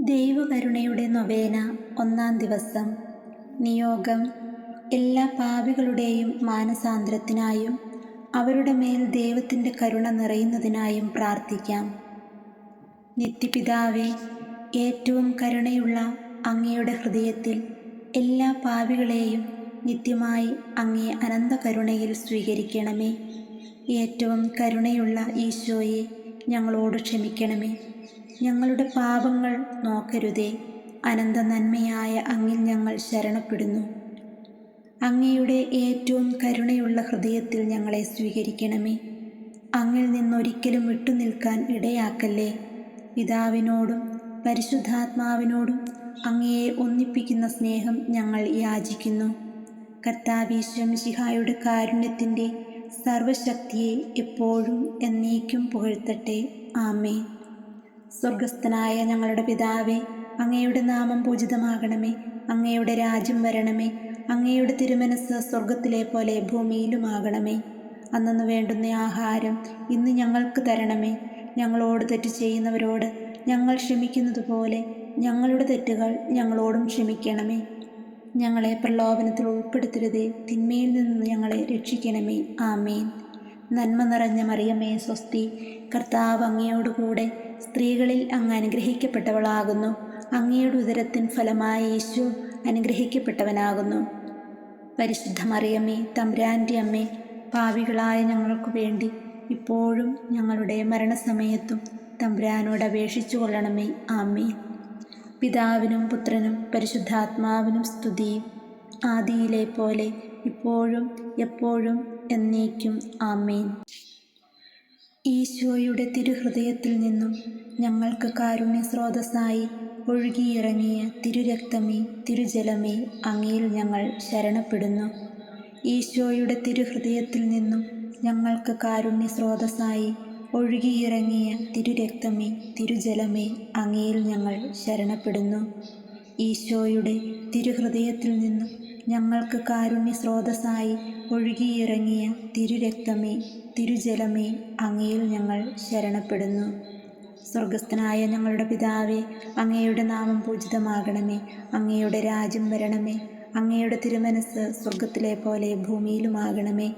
ദൈവകരുണയുടെ നൊവേന ഒന്നാം ദിവസം. നിയോഗം. എല്ലാ പാപികളുടെയും മാനസാന്തരത്തിനായും അവരുടെ മേൽ ദൈവത്തിൻ്റെ കരുണ നിറയുന്നതിനായും പ്രാർത്ഥിക്കാം. നിത്യപിതാവേ, ഏറ്റവും കരുണയുള്ള അങ്ങയുടെ ഹൃദയത്തിൽ എല്ലാ പാപികളെയും നിത്യമായി അങ്ങേ അനന്ത കരുണയിൽ സ്വീകരിക്കണമേ. ഏറ്റവും കരുണയുള്ള ഈശോയെ, ഞങ്ങളോട് ക്ഷമിക്കണമേ. ഞങ്ങളുടെ പാപങ്ങൾ നോക്കരുതേ. അനന്ത നന്മയായ അങ്ങിൽ ഞങ്ങൾ ശരണപ്പെടുന്നു. അങ്ങയുടെ ഏറ്റവും കരുണയുള്ള ഹൃദയത്തിൽ ഞങ്ങളെ സ്വീകരിക്കണമേ. അങ്ങിൽ നിന്നൊരിക്കലും വിട്ടുനിൽക്കാൻ ഇടയാക്കല്ലേ. പിതാവിനോടും പരിശുദ്ധാത്മാവിനോടും അങ്ങയെ ഒന്നിപ്പിക്കുന്ന സ്നേഹം ഞങ്ങൾ യാചിക്കുന്നു. കർത്താവീശോ മിശിഹായുടെ കാരുണ്യത്തിൻ്റെ സർവശക്തിയെ എപ്പോഴും എന്നേക്കും പുകഴ്ത്തട്ടെ. ആമേൻ. സ്വർഗസ്ഥനായ ഞങ്ങളുടെ പിതാവേ, അങ്ങയുടെ നാമം പൂജിതമാകണമേ. അങ്ങയുടെ രാജ്യം വരണമേ. അങ്ങയുടെ തിരുമനസ് സ്വർഗത്തിലെ പോലെ ഭൂമിയിലുമാകണമേ. അന്നന്ന് വേണ്ടുന്ന ആഹാരം ഇന്ന് ഞങ്ങൾക്ക് തരണമേ. ഞങ്ങളോട് തെറ്റ് ചെയ്യുന്നവരോട് ഞങ്ങൾ ക്ഷമിക്കുന്നത് പോലെ ഞങ്ങളുടെ തെറ്റുകൾ ഞങ്ങളോടും ക്ഷമിക്കണമേ. ഞങ്ങളെ പ്രലോഭനത്തിൽ ഉൾപ്പെടുത്തരുതേ. തിന്മയിൽ നിന്ന് ഞങ്ങളെ രക്ഷിക്കണമേ. ആമേൻ. നന്മ നിറഞ്ഞ മറിയമേ, സ്വസ്തി. കർത്താവ് അങ്ങയോടുകൂടെ സ്ത്രീകളിൽ അങ്ങ് അനുഗ്രഹിക്കപ്പെട്ടവളാകുന്നു. അങ്ങയുടെ ഉദരത്തിൻ ഫലമായ യേശു അനുഗ്രഹിക്കപ്പെട്ടവനാകുന്നു. പരിശുദ്ധ മറിയമേ, തമ്പുരാൻ്റെ അമ്മേ, പാപികളായ ഞങ്ങൾക്ക് വേണ്ടി ഇപ്പോഴും ഞങ്ങളുടെ മരണസമയത്തും തമ്പുരാനോട് അപേക്ഷിച്ചു കൊള്ളണമേ. ആമേൻ. പിതാവിനും പുത്രനും പരിശുദ്ധാത്മാവിനും സ്തുതിയും, ആദിയിലെ പോലെ ഇപ്പോഴും എപ്പോഴും എന്നേക്കും. ആമേൻ. ഈശോയുടെ തിരുഹൃദയത്തിൽ നിന്നും ഞങ്ങൾക്ക് കാരുണ്യ സ്രോതസ്സായി ഒഴുകിയിറങ്ങിയ തിരുരക്തമേ, തിരുജലമേ, അങ്ങയിൽ ഞങ്ങൾ ശരണപ്പെടുന്നു. ഈശോയുടെ തിരുഹൃദയത്തിൽ നിന്നും ഞങ്ങൾക്ക് കാരുണ്യ സ്രോതസ്സായി ഒഴുകിയിറങ്ങിയ തിരുരക്തമേ, തിരുജലമേ, അങ്ങയിൽ ഞങ്ങൾ ശരണപ്പെടുന്നു. ഈശോയുടെ തിരുഹൃദയത്തിൽ നിന്നും ഞങ്ങൾക്ക് കാരുണ്യ സ്രോതസ്സായി ഒഴുകിയിറങ്ങിയ തിരുരക്തമേ, തിരുജലമേ, അങ്ങയിൽ ഞങ്ങൾ ശരണപ്പെടുന്നു. സ്വർഗസ്ഥനായ ഞങ്ങളുടെ പിതാവേ, അങ്ങയുടെ നാമം പൂജിതമാകണമേ. അങ്ങയുടെ രാജ്യം വരണമേ. അങ്ങയുടെ തിരുമനസ് സ്വർഗത്തിലെ പോലെ ഭൂമിയിലുമാകണമേ.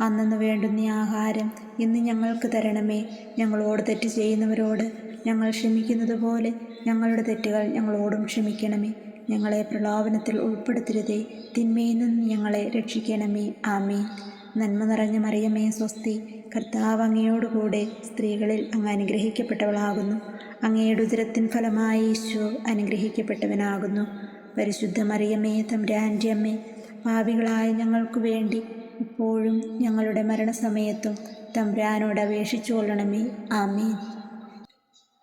അന്നന്ന് വേണ്ടുന്ന ആഹാരം ഇന്ന് ഞങ്ങൾക്ക് തരണമേ. ഞങ്ങളോട് തെറ്റ് ചെയ്യുന്നവരോട് ഞങ്ങൾ ക്ഷമിക്കുന്നത് പോലെ ഞങ്ങളുടെ തെറ്റുകൾ ഞങ്ങളോടും ക്ഷമിക്കണമേ. ഞങ്ങളെ പ്രലോഭനത്തിൽ ഉൾപ്പെടുത്തരുതേ. തിന്മയിൽ നിന്ന് ഞങ്ങളെ രക്ഷിക്കണമേ. ആമേൻ. നന്മ നിറഞ്ഞ മറിയമേ, സ്വസ്തി. കർത്താവ് അങ്ങയോടുകൂടെ സ്ത്രീകളിൽ അങ്ങ് അനുഗ്രഹിക്കപ്പെട്ടവളാകുന്നു. അങ്ങയുടെ ഉദരത്തിൻ ഫലമായ ഈശോ അനുഗ്രഹിക്കപ്പെട്ടവനാകുന്നു. പരിശുദ്ധ മറിയമേ, തമ്പുരാൻ്റെ അമ്മേ, പാപികളായ ഞങ്ങൾക്ക് വേണ്ടി ഇപ്പോഴും ഞങ്ങളുടെ മരണസമയത്തും തമ്പുരാനോട് അപേക്ഷിച്ചു കൊള്ളണമേ. ആമേൻ.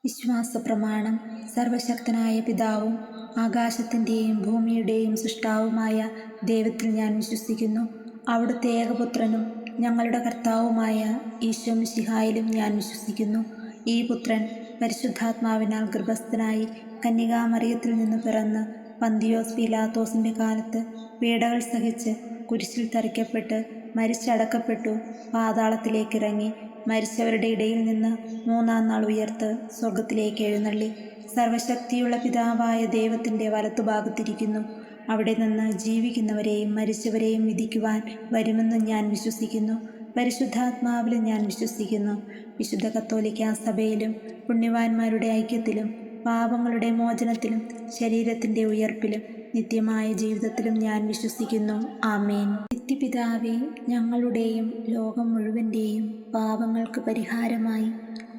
വിശ്വാസ പ്രമാണം. സർവശക്തനായ പിതാവും ആകാശത്തിൻ്റെയും ഭൂമിയുടെയും സൃഷ്ടാവുമായ ദൈവത്തിൽ ഞാൻ വിശ്വസിക്കുന്നു. അവിടുത്തെ ഏകപുത്രനും ഞങ്ങളുടെ കർത്താവുമായ ഈശോ മിശിഹായിലും ഞാൻ വിശ്വസിക്കുന്നു. ഈ പുത്രൻ പരിശുദ്ധാത്മാവിനാൽ ഗർഭസ്ഥനായി കന്യകാമറിയത്തിൽ നിന്ന് പിറന്ന് പന്തിയോസ് പീലാത്തോസിൻ്റെ കാലത്ത് പീഡകൾ സഹിച്ച് കുരിശിൽ തറയ്ക്കപ്പെട്ട് മരിച്ചടക്കപ്പെട്ടു. പാതാളത്തിലേക്കിറങ്ങി മരിച്ചവരുടെ ഇടയിൽ നിന്ന് മൂന്നാം നാൾ ഉയർത്ത് സ്വർഗത്തിലേക്ക് എഴുന്നള്ളി സർവശക്തിയുള്ള പിതാവായ ദൈവത്തിൻ്റെ വലത്തുഭാഗത്തിരിക്കുന്നു. അവിടെ നിന്ന് ജീവിക്കുന്നവരെയും മരിച്ചവരെയും വിധിക്കുവാൻ വരുമെന്ന് ഞാൻ വിശ്വസിക്കുന്നു. പരിശുദ്ധാത്മാവിലും ഞാൻ വിശ്വസിക്കുന്നു. വിശുദ്ധ കത്തോലിക്കാ സഭയിലും പുണ്യവാന്മാരുടെ ഐക്യത്തിലും പാപങ്ങളുടെ മോചനത്തിലും ശരീരത്തിൻ്റെ ഉയർപ്പിലും നിത്യമായ ജീവിതത്തിലും ഞാൻ വിശ്വസിക്കുന്നു. ആമേൻ. നിത്യപിതാവേ, ഞങ്ങളുടെയും ലോകം മുഴുവൻ്റെയും പാപങ്ങൾക്ക് പരിഹാരമായി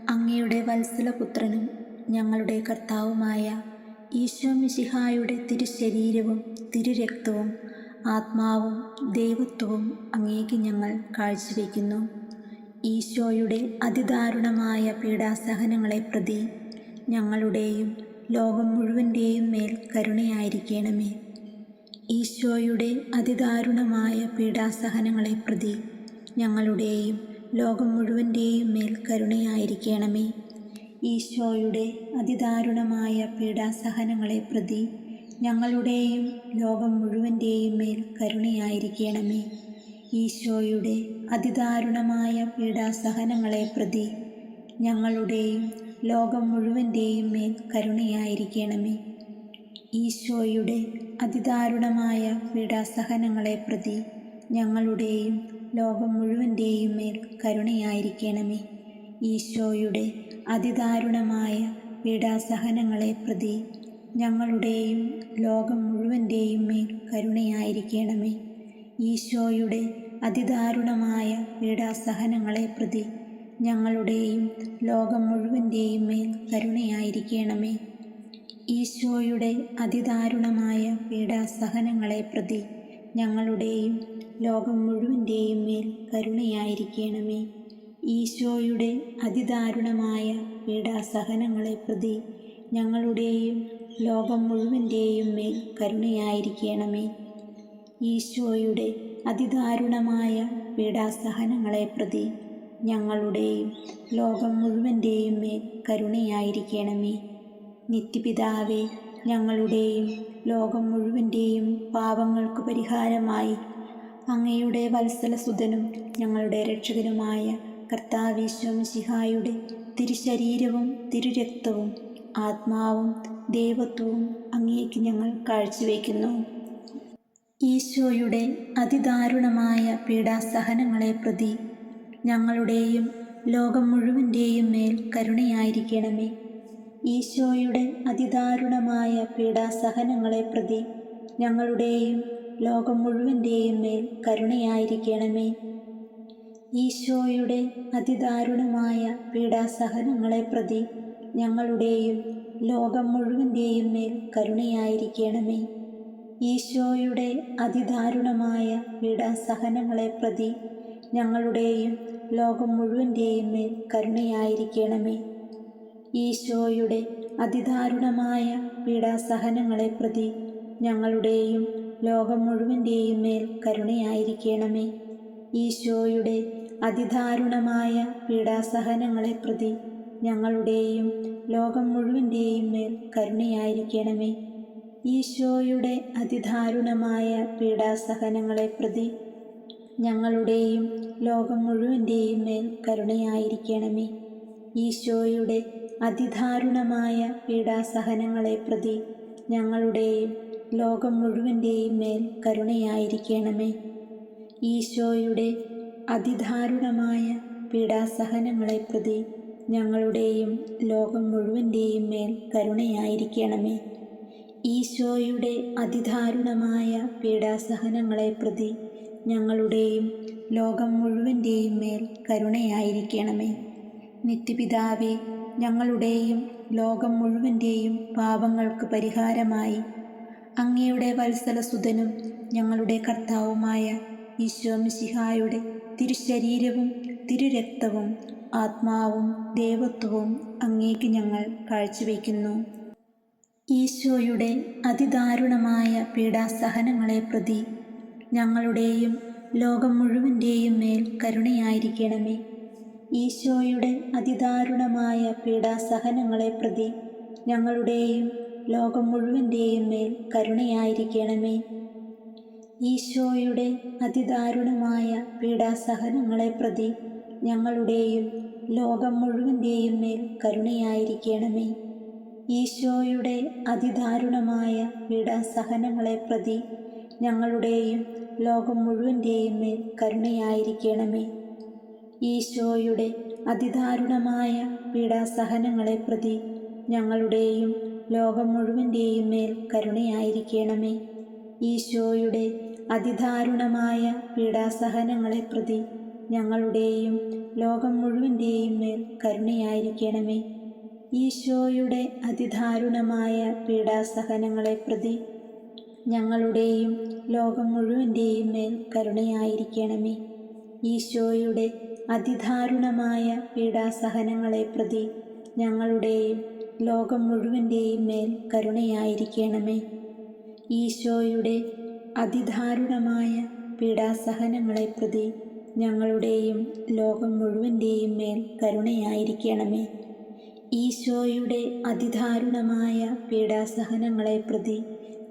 അങ്ങയുടെ വത്സലപുത്രനും ഞങ്ങളുടെ കർത്താവുമായ ഈശോ മിശിഹായുടെ തിരുശരീരവും തിരുരക്തവും ആത്മാവും ദൈവത്വവും അങ്ങേക്ക് ഞങ്ങൾ കാഴ്ചവെക്കുന്നു. ഈശോയുടെ അതിദാരുണമായ പീഡാസഹനങ്ങളെ പ്രതി ഞങ്ങളുടെയും ലോകം മുഴുവൻ്റെയും മേൽ കരുണയായിരിക്കണമേ. ഈശോയുടെ അതിദാരുണമായ പീഡാസഹനങ്ങളെ പ്രതി ഞങ്ങളുടെയും ലോകം മുഴുവൻ്റെയും മേൽ കരുണയായിരിക്കണമേ. ഈശോയുടെ അതിദാരുണമായ പീഡാസഹനങ്ങളെ പ്രതി ഞങ്ങളുടെയും ലോകം മുഴുവൻ്റെയും മേൽ കരുണയായിരിക്കണമേ. ഈശോയുടെ അതിദാരുണമായ പീഡാസഹനങ്ങളെ പ്രതി ഞങ്ങളുടെയും ലോകം മുഴുവൻ്റെയും മേൽ കരുണയായിരിക്കണമേ. ഈശോയുടെ അതിദാരുണമായ പീഡാസഹനങ്ങളെ പ്രതി ഞങ്ങളുടെയും ലോകം മുഴുവൻ്റെയും മേൽ കരുണയായിരിക്കണമേ. ഈശോയുടെ അതിദാരുണമായ പീഡാസഹനങ്ങളെ പ്രതി ഞങ്ങളുടെയും ലോകം മുഴുവൻ്റെയും മേൽ കരുണയായിരിക്കണമേ. ഈശോയുടെ അതിദാരുണമായ പീഡാസഹനങ്ങളെ പ്രതി ഞങ്ങളുടെയും ലോകം മുഴുവൻ്റെയും മേൽ കരുണയായിരിക്കണമേ. ഈശോയുടെ അതിദാരുണമായ പീഡാസഹനങ്ങളെ പ്രതി ഞങ്ങളുടെയും ലോകം മുഴുവൻ്റെയും മേൽ കരുണയായിരിക്കണമേ. ഈശോയുടെ അതിദാരുണമായ പീഡാസഹനങ്ങളെ പ്രതി ഞങ്ങളുടെയും ലോകം മുഴുവൻ്റെയും മേൽ കരുണയായിരിക്കണമേ. ഈശോയുടെ അതിദാരുണമായ പീഡാസഹനങ്ങളെ പ്രതി ഞങ്ങളുടെയും ലോകം മുഴുവൻ്റെയും മേൽ കരുണയായിരിക്കണമേ. നിത്യപിതാവേ, ഞങ്ങളുടെയും ലോകം മുഴുവൻ്റെയും പാപങ്ങൾക്ക് പരിഹാരമായി അങ്ങയുടെ വത്സലസുതനും ഞങ്ങളുടെ രക്ഷകനുമായ കർത്താവീശോ മിശിഹായുടെ തിരുശരീരവും തിരുരക്തവും ആത്മാവും ദൈവത്വവും അങ്ങേക്ക് ഞങ്ങൾ കാഴ്ചവെക്കുന്നു. ഈശോയുടെ അതിദാരുണമായ പീഡാസഹനങ്ങളെ പ്രതി ഞങ്ങളുടെയും ലോകം മുഴുവൻ്റെയും മേൽ കരുണയായിരിക്കണമേ. ഈശോയുടെ അതിദാരുണമായ പീഡാസഹനങ്ങളെ പ്രതി ഞങ്ങളുടെയും ലോകം മുഴുവൻ്റെയും മേൽ കരുണയായിരിക്കണമേ. ഈശോയുടെ അതിദാരുണമായ പീഡാസഹനങ്ങളെ പ്രതി ഞങ്ങളുടെയും ലോകം മുഴുവൻ്റെയും മേൽ കരുണയായിരിക്കണമേ. ഈശോയുടെ അതിദാരുണമായ പീഡാസഹനങ്ങളെ പ്രതി ഞങ്ങളുടെയും ലോകം മുഴുവൻ്റെയും മേൽ കരുണയായിരിക്കണമേ. ഈശോയുടെ അതിദാരുണമായ പീഡാസഹനങ്ങളെ പ്രതി ഞങ്ങളുടെയും ലോകം മുഴുവൻ്റെയും മേൽ കരുണയായിരിക്കണമേ. ഈശോയുടെ അതിദാരുണമായ പീഡാസഹനങ്ങളെ പ്രതി ഞങ്ങളുടെയും ലോകം മുഴുവൻ്റെയും മേൽ കരുണയായിരിക്കണമേ. ഈശോയുടെ അതിദാരുണമായ പീഡാസഹനങ്ങളെ പ്രതി ഞങ്ങളുടെയും ലോകം മുഴുവൻ്റെയും മേൽ കരുണയായിരിക്കണമേ. ഈശോയുടെ അതിദാരുണമായ പീഡാസഹനങ്ങളെ പ്രതി ഞങ്ങളുടെയും ലോകം മുഴുവൻ്റെയും മേൽ കരുണയായിരിക്കണമേ. ഈശോയുടെ അതിദാരുണമായ പീഡാസഹനങ്ങളെ പ്രതി ഞങ്ങളുടെയും ലോകം മുഴുവൻ്റെയും മേൽ കരുണയായിരിക്കണമേ. ഈശോയുടെ അതിദാരുണമായ പീഡാസഹനങ്ങളെ പ്രതി ഞങ്ങളുടെയും ലോകം മുഴുവൻ്റെയും മേൽ കരുണയായിരിക്കണമേ. നിത്യപിതാവേ, ഞങ്ങളുടെയും ലോകം മുഴുവൻ്റെയും പാപങ്ങൾക്ക് പരിഹാരമായി അങ്ങയുടെ വത്സലസുതനും ഞങ്ങളുടെ കർത്താവുമായ ഈശോ മിശിഹായുടെ തിരുശരീരവും തിരുരക്തവും ആത്മാവും ദൈവത്വവും അങ്ങേക്ക് ഞങ്ങൾ കാഴ്ചവെക്കുന്നു. ഈശോയുടെ അതിദാരുണമായ പീഡാസഹനങ്ങളെ പ്രതി ഞങ്ങളുടെയും ലോകം മുഴുവൻ്റെയും മേൽ കരുണയായിരിക്കണമേ. ഈശോയുടെ അതിദാരുണമായ പീഡാസഹനങ്ങളെ പ്രതി ഞങ്ങളുടെയും ലോകം മുഴുവൻ്റെയും മേൽ കരുണയായിരിക്കണമേ. ഈശോയുടെ അതിദാരുണമായ പീഡാസഹനങ്ങളെ പ്രതി ഞങ്ങളുടെയും ലോകം മുഴുവൻ്റെയും മേൽ കരുണയായിരിക്കണമേ. ഈശോയുടെ അതിദാരുണമായ പീഡാസഹനങ്ങളെ പ്രതി ഞങ്ങളുടെയും ലോകം മുഴുവൻ്റെയും മേൽ കരുണയായിരിക്കണമേ. ഈശോയുടെ അതിദാരുണമായ പീഡാസഹനങ്ങളെ പ്രതി ഞങ്ങളുടെയും ലോകം മുഴുവൻ്റെയും മേൽ കരുണയായിരിക്കണമേ. ഈശോയുടെ അതിദാരുണമായ പീഡാസഹനങ്ങളെ പ്രതി ഞങ്ങളുടെയും ലോകം മുഴുവൻ്റെയും മേൽ കരുണയായിരിക്കണമേ. ഈശോയുടെ അതിദാരുണമായ പീഡാസഹനങ്ങളെ പ്രതി ഞങ്ങളുടെയും ലോകം മുഴുവൻ്റെയും മേൽ കരുണയായിരിക്കണമേ. ഈശോയുടെ അതിദാരുണമായ പീഡാസഹനങ്ങളെ പ്രതി ഞങ്ങളുടെയും ലോകം മുഴുവൻ്റെയും മേൽ കരുണയായിരിക്കണമേ. ഈശോയുടെ അതിദാരുണമായ പീഡാസഹനങ്ങളെ പ്രതി ഞങ്ങളുടെയും ലോകം മുഴുവൻ്റെയും മേൽ കരുണയായിരിക്കണമേ. ഈശോയുടെ അതിദാരുണമായ പീഡാസഹനങ്ങളെ പ്രതി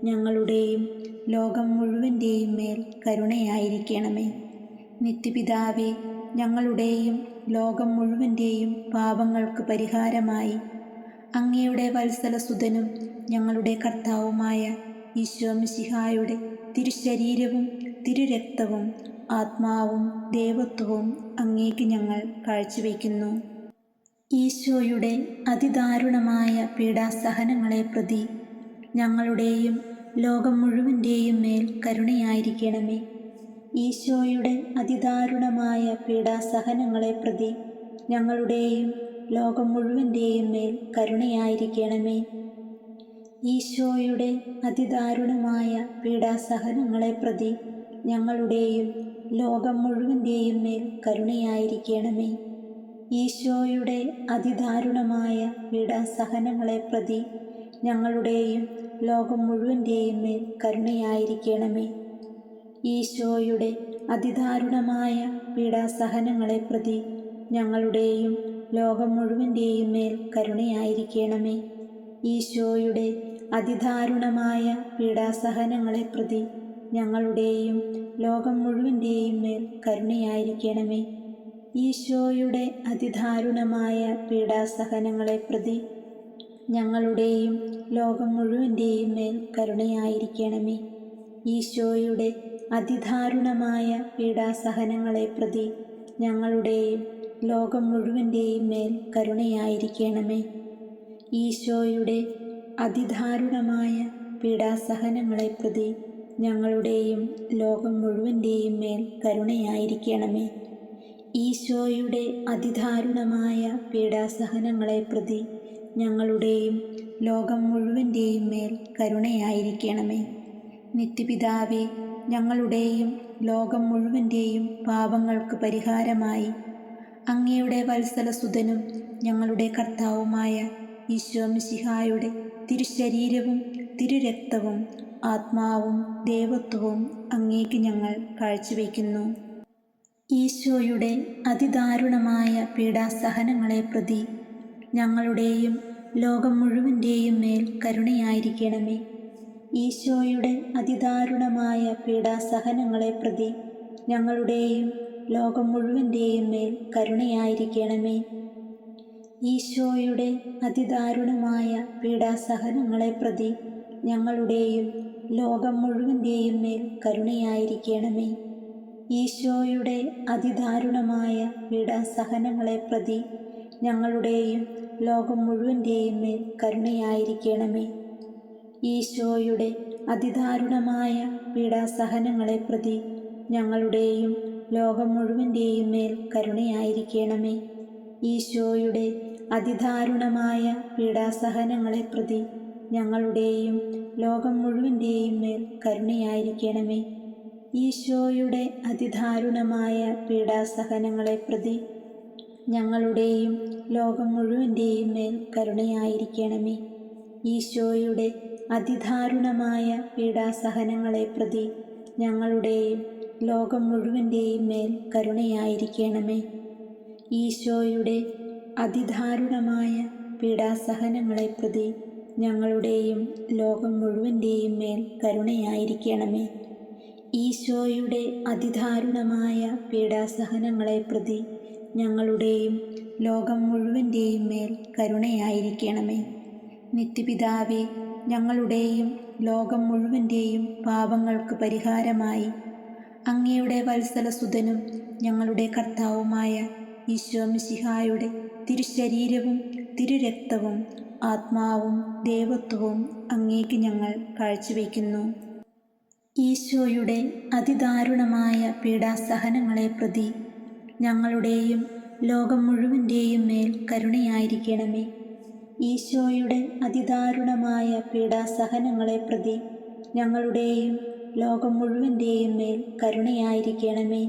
ഞങ്ങളുടെയും ലോകം മുഴുവൻ്റെയും മേൽ കരുണയായിരിക്കണമേ. നിത്യപിതാവേ, ഞങ്ങളുടെയും ലോകം മുഴുവൻ്റെയും പാപങ്ങൾക്ക് പരിഹാരമായി അങ്ങയുടെ വത്സലസുതനും ഞങ്ങളുടെ കർത്താവുമായ ഈശോ മിശിഹായുടെ തിരുശരീരവും തിരുരക്തവും ആത്മാവും ദൈവത്വവും അങ്ങേക്ക് ഞങ്ങൾ കാഴ്ചവെക്കുന്നു. ഈശോയുടെ അതിദാരുണമായ പീഡാസഹനങ്ങളെ പ്രതി ഞങ്ങളുടെയും ലോകം മുഴുവൻ്റെയും മേൽ കരുണയായിരിക്കണമേ. ഈശോയുടെ അതിദാരുണമായ പീഡാസഹനങ്ങളെ പ്രതി ഞങ്ങളുടെയും ലോകം മുഴുവൻ്റെയും മേൽ കരുണയായിരിക്കണമേ. ഈശോയുടെ അതിദാരുണമായ പീഡാസഹനങ്ങളെ പ്രതി ഞങ്ങളുടെയും ലോകം മുഴുവൻ്റെയും മേൽ കരുണയായിരിക്കണമേ. ഈശോയുടെ അതിദാരുണമായ പീഡാസഹനങ്ങളെ പ്രതി ഞങ്ങളുടെയും ലോകം മുഴുവൻ്റെയും മേൽ കരുണയായിരിക്കണമേ. ഈശോയുടെ അതിദാരുണമായ പീഡാസഹനങ്ങളെ പ്രതി ഞങ്ങളുടെയും ലോകം മുഴുവൻ്റെയും മേൽ കരുണയായിരിക്കണമേ. ഈശോയുടെ അതിദാരുണമായ പീഡാസഹനങ്ങളെ പ്രതി ഞങ്ങളുടെയും ലോകം മുഴുവൻ്റെയും മേൽ കരുണയായിരിക്കണമേ. ഈശോയുടെ അതിദാരുണമായ പീഡാസഹനങ്ങളെ പ്രതി ഞങ്ങളുടെയും ലോകം മുഴുവൻ്റെയും മേൽ കരുണയായിരിക്കണമേ. ഈശോയുടെ അതിദാരുണമായ പീഡാസഹനങ്ങളെ പ്രതി ഞങ്ങളുടെയും ലോകം മുഴുവൻ്റെയും മേൽ കരുണയായിരിക്കണമേ. ഈശോയുടെ അതിദാരുണമായ പീഡാസഹനങ്ങളെ പ്രതി ഞങ്ങളുടെയും ലോകം മുഴുവൻ്റെയും മേൽ കരുണയായിരിക്കണമേ. ഈശോയുടെ അതിദാരുണമായ പീഡാസഹനങ്ങളെ പ്രതി ഞങ്ങളുടെയും ലോകം മുഴുവൻ്റെയും മേൽ കരുണയായിരിക്കണമേ. നിത്യപിതാവേ, ഞങ്ങളുടെയും ലോകം മുഴുവൻ്റെയും പാപങ്ങൾക്ക് പരിഹാരമായി അങ്ങയുടെ വത്സലസുതനും ഞങ്ങളുടെ കർത്താവുമായ ഈശോ മിശിഹായുടെ തിരുശരീരവും തിരുരക്തവും ആത്മാവും ദൈവത്വവും അങ്ങേക്ക് ഞങ്ങൾ കാഴ്ചവെക്കുന്നു. ഈശോയുടെ അതിദാരുണമായ പീഡാസഹനങ്ങളെ പ്രതി ഞങ്ങളുടെയും ലോകം മുഴുവൻ്റെയും മേൽ കരുണയായിരിക്കണമേ. ഈശോയുടെ അതിദാരുണമായ പീഡാസഹനങ്ങളെ പ്രതി ഞങ്ങളുടെയും ലോകം മുഴുവൻ്റെയും മേൽ കരുണയായിരിക്കണമേ. ഈശോയുടെ അതിദാരുണമായ പീഡാസഹനങ്ങളെ പ്രതി ഞങ്ങളുടെയും ലോകം മുഴുവൻ്റെയും മേൽ കരുണയായിരിക്കണമേ. ഈശോയുടെ അതിദാരുണമായ പീഡാസഹനങ്ങളെ പ്രതി ഞങ്ങളുടെയും ലോകം മുഴുവൻ്റെയും മേൽ കരുണയായിരിക്കണമേ. ഈശോയുടെ അതിദാരുണമായ പീഡാസഹനങ്ങളെ പ്രതി ഞങ്ങളുടെയും ലോകം മുഴുവൻ്റെയും മേൽ കരുണയായിരിക്കണമേ. ഈശോയുടെ അതിദാരുണമായ പീഡാസഹനങ്ങളെ പ്രതി ഞങ്ങളുടെയും ലോകം മുഴുവൻ്റെയും മേൽ കരുണയായിരിക്കണമേ. ഈശോയുടെ അതിദാരുണമായ പീഡാസഹനങ്ങളെ പ്രതി ഞങ്ങളുടെയും ലോകം മുഴുവൻ്റെയും മേൽ കരുണയായിരിക്കണമേ. ഈശോയുടെ അതിദാരുണമായ പീഡാസഹനങ്ങളെ പ്രതി ഞങ്ങളുടെയും ലോകം മുഴുവൻ്റെയും മേൽ കരുണയായിരിക്കണമേ. ഈശോയുടെ അതിദാരുണമായ പീഡാസഹനങ്ങളെ പ്രതി ഞങ്ങളുടെയും ലോകം മുഴുവൻ്റെയും മേൽ കരുണയായിരിക്കണമേ. ഈശോയുടെ അതിദാരുണമായ പീഡാസഹനങ്ങളെ പ്രതി ഞങ്ങളുടെയും ലോകം മുഴുവൻ്റെയും മേൽ കരുണയായിരിക്കണമേ. നിത്യപിതാവേ, ഞങ്ങളുടെയും ലോകം മുഴുവൻ്റെയും പാപങ്ങൾക്ക് പരിഹാരമായി അങ്ങയുടെ വത്സലസുതനും ഞങ്ങളുടെ കർത്താവുമായ ഈശോ മിശിഹായുടെ തിരുശരീരവും തിരുരക്തവും ആത്മാവും ദൈവത്വവും അങ്ങേക്ക് ഞങ്ങൾ കാഴ്ചവെക്കുന്നു. ഈശോയുടെ അതിദാരുണമായ പീഡാസഹനങ്ങളെ പ്രതി ഞങ്ങളുടെയും ലോകം മുഴുവൻ്റെയും മേൽ കരുണയായിരിക്കണമേ. ഈശോയുടെ അതിദാരുണമായ പീഡാസഹനങ്ങളെ പ്രതി ഞങ്ങളുടെയും ലോകം മുഴുവൻ്റെയും മേൽ കരുണയായിരിക്കണമേ.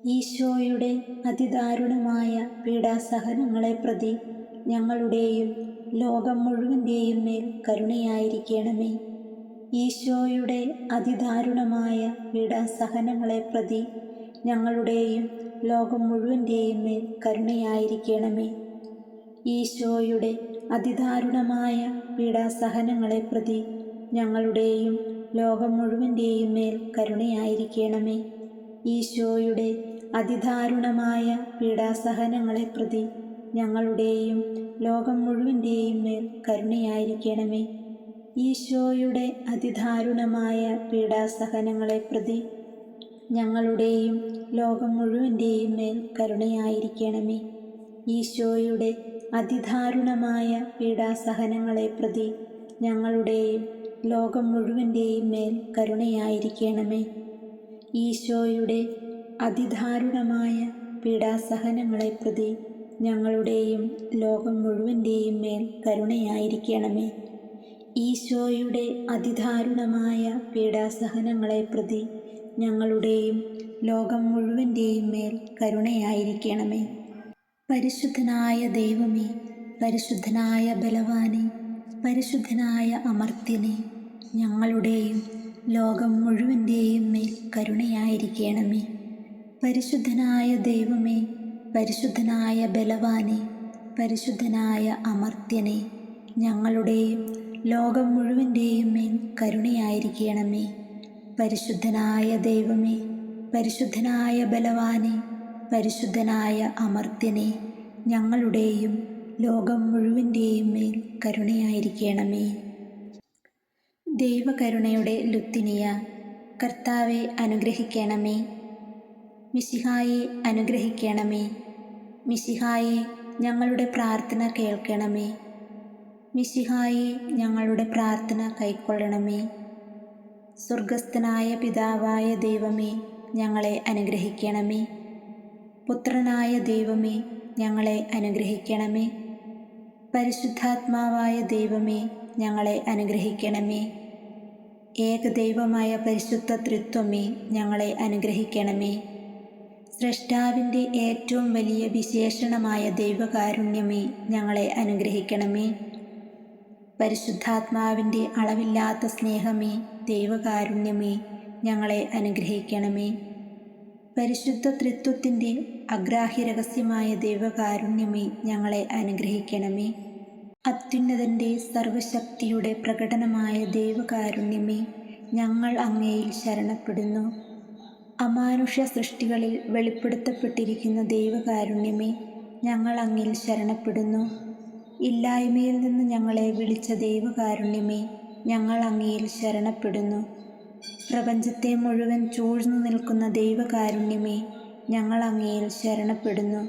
ഈശോയുടെ അതിദാരുണമായ പീഡാസഹനങ്ങളെ പ്രതി ഞങ്ങളുടെയും ലോകം മുഴുവൻ്റെയും മേൽ കരുണയായിരിക്കണമേ. ഈശോയുടെ അതിദാരുണമായ പീഡാസഹനങ്ങളെ പ്രതി ഞങ്ങളുടെയും ലോകം മുഴുവൻ്റെയും മേൽ കരുണയായിരിക്കണമേ. ഈശോയുടെ അതിദാരുണമായ പീഡാസഹനങ്ങളെ പ്രതി ഞങ്ങളുടെയും ലോകം മുഴുവൻ്റെയും മേൽ കരുണയായിരിക്കണമേ. ഈശോയുടെ അതിദാരുണമായ പീഡാസഹനങ്ങളെ പ്രതി ഞങ്ങളുടെയും ലോകം മുഴുവൻ്റെയും മേൽ കരുണയായിരിക്കണമേ. ഈശോയുടെ അതിദാരുണമായ പീഡാസഹനങ്ങളെ പ്രതി ഞങ്ങളുടെയും ലോകം മുഴുവൻ്റെയും മേൽ കരുണയായിരിക്കണമേ. ഈശോയുടെ അതിദാരുണമായ പീഡാസഹനങ്ങളെ പ്രതി ഞങ്ങളുടെയും ലോകം മുഴുവൻ്റെയും മേൽ കരുണയായിരിക്കണമേ. ഈശോയുടെ അതിദാരുണമായ പീഡാസഹനങ്ങളെ പ്രതി ഞങ്ങളുടെയും ലോകം മുഴുവൻ്റെയും മേൽ കരുണയായിരിക്കണമേ. ഈശോയുടെ അതിദാരുണമായ പീഡാസഹനങ്ങളെ പ്രതി ഞങ്ങളുടെയും ലോകം മുഴുവൻ്റെയും മേൽ കരുണയായിരിക്കണമേ. പരിശുദ്ധനായ ദൈവമേ, പരിശുദ്ധനായ ബലവാനെ, പരിശുദ്ധനായ അമർത്യനെ, ഞങ്ങളുടെയും ലോകം മുഴുവൻ്റെയും മേൽ കരുണയായിരിക്കണമേ. പരിശുദ്ധനായ ദൈവമേ, പരിശുദ്ധനായ ബലവാനെ, പരിശുദ്ധനായ അമർത്യനെ, ഞങ്ങളുടെയും ലോകം മുഴുവൻ്റെയും മേൽ കരുണയായിരിക്കണമേ. പരിശുദ്ധനായ ദൈവമേ, പരിശുദ്ധനായ ബലവാനെ, പരിശുദ്ധനായ അമർത്യനെ, ഞങ്ങളുടെയും ലോകം മുഴുവൻ്റെയും മേൽ കരുണയായിരിക്കണമേ. ദൈവകരുണയുടെ ലുത്തിനിയ, കർത്താവെ അനുഗ്രഹിക്കണമേ. മിശിഹായെ അനുഗ്രഹിക്കണമേ. മിശിഹായെ ഞങ്ങളുടെ പ്രാർത്ഥന കേൾക്കണമേ. മിശിഹായെ ഞങ്ങളുടെ പ്രാർത്ഥന കൈക്കൊള്ളണമേ. സ്വർഗസ്ഥനായ പിതാവായ ദൈവമേ, ഞങ്ങളെ അനുഗ്രഹിക്കണമേ. പുത്രനായ ദൈവമേ, ഞങ്ങളെ അനുഗ്രഹിക്കണമേ. പരിശുദ്ധാത്മാവായ ദൈവമേ, ഞങ്ങളെ അനുഗ്രഹിക്കണമേ. ഏകദൈവമായ പരിശുദ്ധ ത്രിത്വമേ, ഞങ്ങളെ അനുഗ്രഹിക്കണമേ. സ്രഷ്ടാവിൻ്റെ ഏറ്റവും വലിയ വിശേഷണമായ ദൈവകാരുണ്യമേ, ഞങ്ങളെ അനുഗ്രഹിക്കണമേ. പരിശുദ്ധാത്മാവിൻ്റെ അളവില്ലാത്ത സ്നേഹമേ, ദൈവകാരുണ്യമേ, ഞങ്ങളെ അനുഗ്രഹിക്കണമേ. പരിശുദ്ധ ത്രിത്വത്തിൻ്റെ അഗ്രാഹ്യ രഹസ്യമായ ദൈവകാരുണ്യമേ, ഞങ്ങളെ അനുഗ്രഹിക്കണമേ. അത്യുന്നതൻ്റെ സർവശക്തിയുടെ പ്രകടനമായ ദൈവകാരുണ്യമേ, ഞങ്ങൾ അങ്ങയിൽ ശരണപ്പെടുന്നു. അമാനുഷ്യ സൃഷ്ടികളിൽ വെളിപ്പെടുത്തപ്പെട്ടിരിക്കുന്ന ദൈവകാരുണ്യമേ, ഞങ്ങൾ അങ്ങിൽ ശരണപ്പെടുന്നു. ഇല്ലായ്മയിൽ നിന്ന് ഞങ്ങളെ വിളിച്ച ദൈവകാരുണ്യമേ, ഞങ്ങൾ അങ്ങയിൽ ശരണപ്പെടുന്നു. പ്രപഞ്ചത്തെ മുഴുവൻ ചൂഴ്ന്നു നിൽക്കുന്ന ദൈവകാരുണ്യമേ, ഞങ്ങൾ അങ്ങയിൽ ശരണപ്പെടുന്നു.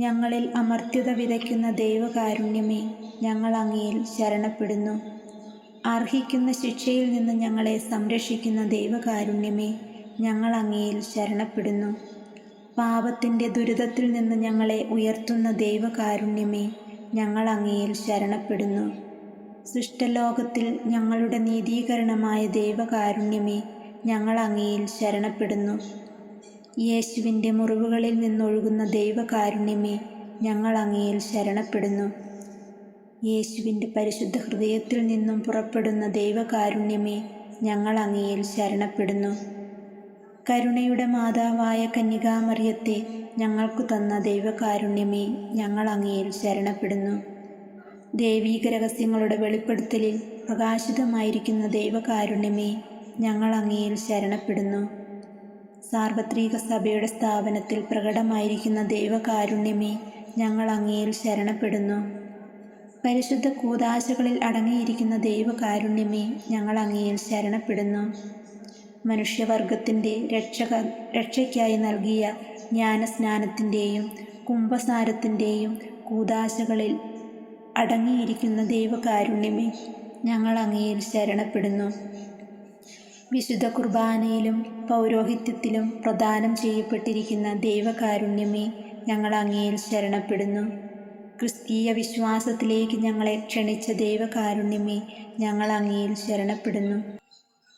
ഞങ്ങളിൽ അമർത്യത വിതയ്ക്കുന്ന ദൈവകാരുണ്യമേ, ഞങ്ങൾ അങ്ങയിൽ ശരണപ്പെടുന്നു. അർഹിക്കുന്ന ശിക്ഷയിൽ നിന്ന് ഞങ്ങളെ സംരക്ഷിക്കുന്ന ദൈവകാരുണ്യമേ, ഞങ്ങൾ അങ്ങയിൽ ശരണപ്പെടുന്നു. പാപത്തിൻ്റെ ദുരിതത്തിൽ നിന്ന് ഞങ്ങളെ ഉയർത്തുന്ന ദൈവകാരുണ്യമേ, ഞങ്ങൾ അങ്ങയിൽ ശരണപ്പെടുന്നു. സൃഷ്ടലോകത്തിൽ ഞങ്ങളുടെ നീതീകരണമായ ദൈവകാരുണ്യമേ, ഞങ്ങൾ അങ്ങയിൽ ശരണപ്പെടുന്നു. യേശുവിൻ്റെ മുറിവുകളിൽ നിന്നൊഴുകുന്ന ദൈവകാരുണ്യമേ, ഞങ്ങൾ അങ്ങയിൽ ശരണപ്പെടുന്നു. യേശുവിൻ്റെ പരിശുദ്ധ ഹൃദയത്തിൽ നിന്നും പുറപ്പെടുന്ന ദൈവകാരുണ്യമേ, ഞങ്ങൾ അങ്ങയിൽ ശരണപ്പെടുന്നു. കരുണയുടെ മാതാവായ കന്യകാമറിയത്തെ ഞങ്ങൾക്കു തന്ന ദൈവകാരുണ്യമേ, ഞങ്ങൾ അങ്ങയിൽ ശരണപ്പെടുന്നു. ദൈവീക രഹസ്യങ്ങളുടെ വെളിപ്പെടുത്തലിൽ പ്രകാശിതമായിരിക്കുന്ന ദൈവകാരുണ്യമേ, ഞങ്ങൾ അങ്ങയിൽ ശരണപ്പെടുന്നു. സാർവത്രിക സഭയുടെ സ്ഥാപനത്തിൽ പ്രകടമായിരിക്കുന്ന ദൈവകാരുണ്യമേ, ഞങ്ങൾ അങ്ങയിൽ ശരണപ്പെടുന്നു. പരിശുദ്ധ കൂദാശകളിൽ അടങ്ങിയിരിക്കുന്ന ദൈവകാരുണ്യമേ, ഞങ്ങൾ അങ്ങയിൽ ശരണപ്പെടുന്നു. മനുഷ്യവർഗത്തിൻ്റെ രക്ഷയ്ക്കായി നൽകിയ ജ്ഞാനസ്നാനത്തിൻ്റെയും കുംഭസാരത്തിൻ്റെയും കൂദാശകളിൽ അടങ്ങിയിരിക്കുന്ന ദൈവകാരുണ്യമേ, ഞങ്ങൾ അങ്ങയിൽ ശരണപ്പെടുന്നു. വിശുദ്ധ കുർബാനയിലും പൗരോഹിത്യത്തിലും പ്രദാനം ചെയ്യപ്പെട്ടിരിക്കുന്ന ദൈവകാരുണ്യമേ, ഞങ്ങൾ അങ്ങയിൽ ശരണപ്പെടുന്നു. ക്രിസ്തീയ വിശ്വാസത്തിലേക്ക് ഞങ്ങളെ ക്ഷണിച്ച ദൈവകാരുണ്യമേ, ഞങ്ങൾ അങ്ങയിൽ ശരണപ്പെടുന്നു.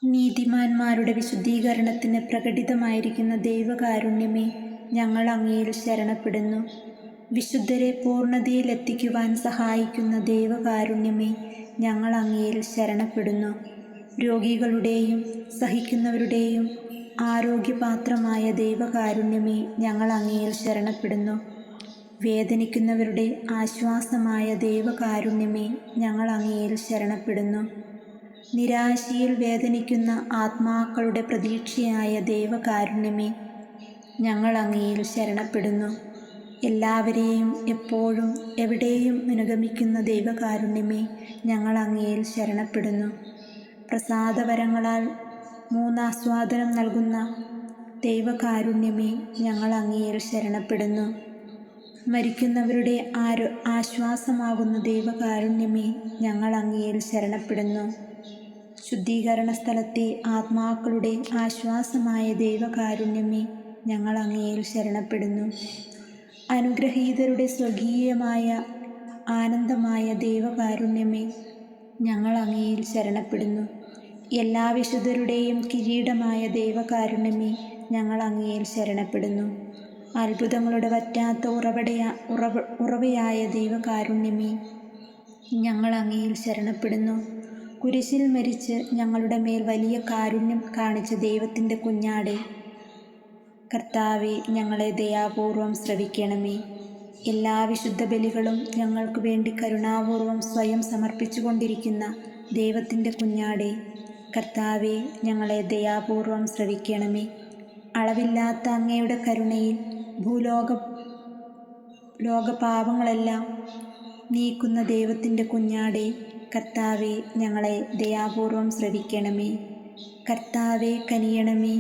നീതിമാന്മാരുടെ വിശുദ്ധീകരണത്തിന് പ്രകടിതമായിരിക്കുന്ന ദൈവകാരുണ്യമേ, ഞങ്ങൾ അങ്ങയിൽ ശരണപ്പെടുന്നു. വിശുദ്ധരെ പൂർണ്ണതയിലെത്തിക്കുവാൻ സഹായിക്കുന്ന ദൈവകാരുണ്യമേ, ഞങ്ങൾ അങ്ങയിൽ ശരണപ്പെടുന്നു. രോഗികളുടെയും സഹിക്കുന്നവരുടെയും ആരോഗ്യപാത്രമായ ദൈവകാരുണ്യമേ, ഞങ്ങൾ അങ്ങയിൽ ശരണപ്പെടുന്നു. വേദനിക്കുന്നവരുടെ ആശ്വാസമായ ദൈവകാരുണ്യമേ, ഞങ്ങൾ അങ്ങയിൽ ശരണപ്പെടുന്നു. നിരാശയിൽ വേദനിക്കുന്ന ആത്മാക്കളുടെ പ്രതീക്ഷയായ ദൈവകാരുണ്യമേ, ഞങ്ങൾ അങ്ങയിൽ ശരണപ്പെടുന്നു. എല്ലാവരെയും എപ്പോഴും എവിടെയും അനുഗമിക്കുന്ന ദൈവകാരുണ്യമേ, ഞങ്ങൾ അങ്ങയിൽ ശരണപ്പെടുന്നു. പ്രസാദവരങ്ങളാൽ മൂന്നാസ്വാദനം നൽകുന്ന ദൈവകാരുണ്യമേ, ഞങ്ങൾ അങ്ങയിൽ ശരണപ്പെടുന്നു. മരിക്കുന്നവരുടെ ആശ്വാസമാകുന്ന ദൈവകാരുണ്യമേ, ഞങ്ങൾ അങ്ങയിൽ ശരണപ്പെടുന്നു. ശുദ്ധീകരണ സ്ഥലത്തെ ആത്മാക്കളുടെ ആശ്വാസമായ ദൈവകാരുണ്യമേ, ഞങ്ങൾ അങ്ങയിൽ ശരണപ്പെടുന്നു. അനുഗ്രഹീതരുടെ സ്വർഗീയമായ ആനന്ദമായ ദൈവകാരുണ്യമേ, ഞങ്ങൾ അങ്ങയിൽ ശരണപ്പെടുന്നു. എല്ലാ വിശുദ്ധരുടെയും കിരീടമായ ദൈവകാരുണ്യമേ, ഞങ്ങൾ അങ്ങയിൽ ശരണപ്പെടുന്നു. അത്ഭുതങ്ങളുടെ വറ്റാത്ത ഉറവയായ ദൈവകാരുണ്യമേ, ഞങ്ങൾ അങ്ങയിൽ ശരണപ്പെടുന്നു. കുരിശിൽ മരിച്ച് ഞങ്ങളുടെ മേൽ വലിയ കാരുണ്യം കാണിച്ച ദൈവത്തിൻ്റെ കുഞ്ഞാടേ, കർത്താവെ, ഞങ്ങളെ ദയാപൂർവം ശ്രവിക്കണമേ. എല്ലാ വിശുദ്ധ ബലികളും ഞങ്ങൾക്ക് വേണ്ടി കരുണാപൂർവം സ്വയം സമർപ്പിച്ചുകൊണ്ടിരിക്കുന്ന ദൈവത്തിൻ്റെ കുഞ്ഞാടേ, കർത്താവെ, ഞങ്ങളെ ദയാപൂർവം ശ്രവിക്കണമേ. അളവില്ലാത്ത അങ്ങയുടെ കരുണയിൽ ലോകപാപങ്ങളെല്ലാം നീക്കുന്ന ദൈവത്തിൻ്റെ കുഞ്ഞാടേ, കർത്താവെ, ഞങ്ങളെ ദയാപൂർവം ശ്രവിക്കണമേ. കർത്താവെ, കനിയണമേ.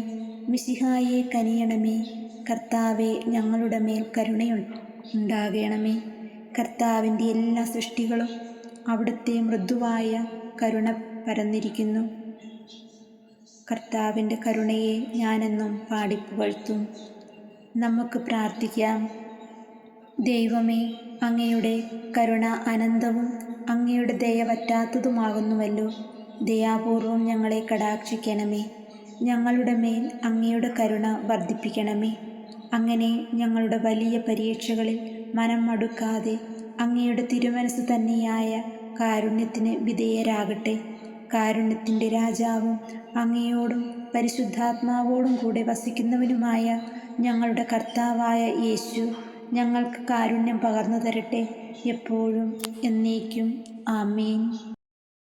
മിശിഹായെ, കനിയണമേ. കർത്താവെ, ഞങ്ങളുടെ മേൽ കരുണയുണ്ടാകണമേ. കർത്താവിൻ്റെ എല്ലാ സൃഷ്ടികളും അവിടുത്തെ മൃദുവായ കരുണ പരന്നിരിക്കുന്നു. കർത്താവിൻ്റെ കരുണയെ ഞാനെന്നും പാടിപ്പുകഴ്ത്തും. നമുക്ക് പ്രാർത്ഥിക്കാം. ദൈവമേ, അങ്ങയുടെ കരുണ അനന്തവും അങ്ങയുടെ ദയ വറ്റാത്തതുമാകുന്നുവല്ലോ. ദയാപൂർവം ഞങ്ങളെ കടാക്ഷിക്കണമേ. ഞങ്ങളുടെ മേൽ അങ്ങയുടെ കരുണ വർദ്ധിപ്പിക്കണമേ. അങ്ങനെ ഞങ്ങളുടെ വലിയ പരീക്ഷകളിൽ മനം മടുക്കാതെ അങ്ങയുടെ തിരുമനസ് തന്നെയായ കാരുണ്യത്തിന് വിധേയരാകട്ടെ. കാരുണ്യത്തിൻ്റെ രാജാവും അങ്ങയോടും പരിശുദ്ധാത്മാവോടും കൂടെ വസിക്കുന്നവനുമായ ഞങ്ങളുടെ കർത്താവായ യേശു ഞങ്ങൾക്ക് കാരുണ്യം പകർന്നു തരട്ടെ, എപ്പോഴും എന്നേക്കും. ആമേൻ.